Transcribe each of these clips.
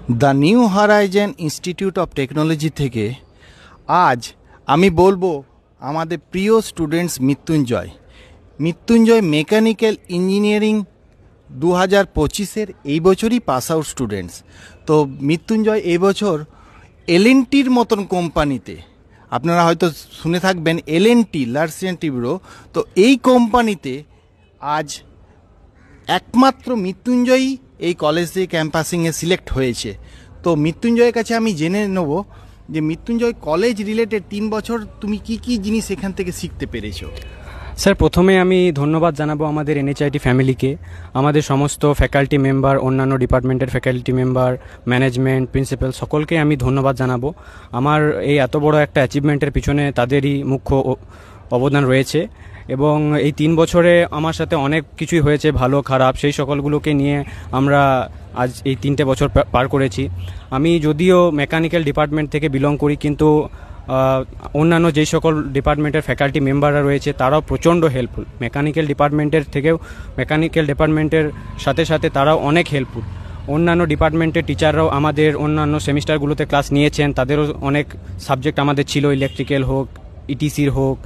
The new Horizon institute of technology থেকে আজ আমি বলবো আমাদের প্রিয় স্টুডেন্টস মৃত্যুঞ্জয় মেকানিক্যাল ইঞ্জিনিয়ারিং 2025-এর এই বছরই পাস আউট স্টুডেন্টস। তো মৃত্যুঞ্জয় এই বছর এলএনটির মতন কোম্পানিতে, আপনারা হয়তো শুনে থাকবেন এলএনটি লার্সেন টিব্রো, তো এই কোম্পানিতে আজ একমাত্র মৃত্যুঞ্জয়ই এই কলেজে ক্যাম্পাসিংয়ে সিলেক্ট হয়েছে। তো মৃত্যুঞ্জয়ের কাছে আমি জেনে নেব যে মৃত্যুঞ্জয় কলেজ রিলেটেড 3 বছর তুমি কি কি জিনিস এখান থেকে শিখতে পেরেছো। স্যার, প্রথমে আমি ধন্যবাদ জানাবো আমাদের এনএচআইটি ফ্যামিলিকে, আমাদের সমস্ত ফ্যাকাল্টি মেম্বার, অন্যান্য ডিপার্টমেন্টের ফ্যাকাল্টি মেম্বার, ম্যানেজমেন্ট, প্রিন্সিপাল সকলকে আমি ধন্যবাদ জানাবো। আমার এই এত বড় একটা অ্যাচিভমেন্টের পিছনে তাদেরই মুখ্য অবদান রয়েছে এবং এই 3 বছরে আমার সাথে অনেক কিছুই হয়েছে, ভালো খারাপ, সেই সকলগুলোকে নিয়ে আমরা আজ এই 3টে বছর পার করেছি। আমি যদিও মেকানিক্যাল ডিপার্টমেন্ট থেকে বিলং করি, কিন্তু অন্যান্য যেই সকল ডিপার্টমেন্টের ফ্যাকাল্টি মেম্বাররা রয়েছে তারাও প্রচণ্ড হেল্পফুল। মেকানিক্যাল ডিপার্টমেন্টের সাথে সাথে তারাও অনেক হেল্পফুল। অন্যান্য ডিপার্টমেন্টের টিচাররাও আমাদের অন্যান্য সেমিস্টারগুলোতে ক্লাস নিয়েছেন, তাদেরও অনেক সাবজেক্ট আমাদের ছিল, ইলেকট্রিক্যাল হোক, ইটিসির হোক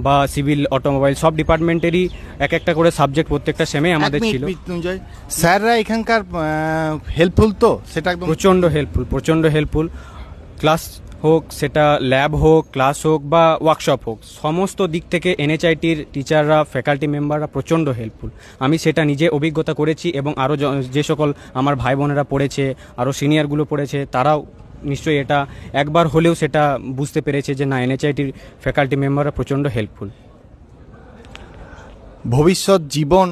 বা সিভিল, অটোমোবাইল, সব ডিপার্টমেন্টেরই এক একটা করে সাবজেক্ট প্রত্যেকটা সেমে আমাদের ছিল। মৃত্যুঞ্জয় স্যাররা এখানকার হেল্পফুল, তো সেটা একদম প্রচণ্ড হেল্পফুল। ক্লাস হোক, সেটা ল্যাব হোক, ক্লাস হোক বা ওয়ার্কশপ হোক, সমস্ত দিক থেকে এনএচআইটির টিচাররা, ফ্যাকাল্টি মেম্বাররা প্রচণ্ড হেল্পফুল। আমি সেটা নিজে অভিজ্ঞতা করেছি এবং আরও যে সকল আমার ভাই বোনেরা পড়েছে, আরও সিনিয়রগুলো পড়েছে, তারাও নিশ্চয়ই এটা একবার হলেও সেটা বুঝতে পেরেছে যে না, এনএচআইটির ফ্যাকাল্টি মেম্বাররা প্রচণ্ড হেল্পফুল। ভবিষ্যৎ জীবন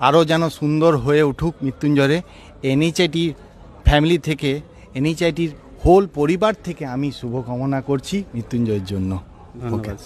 আরও যেন সুন্দর হয়ে উঠুক মৃত্যুঞ্জয়ে। এনএচআইটির ফ্যামিলি থেকে, এনএচআইটির হোল পরিবার থেকে আমি শুভকামনা করছি মৃত্যুঞ্জয়ের জন্য। ধন্যবাদ।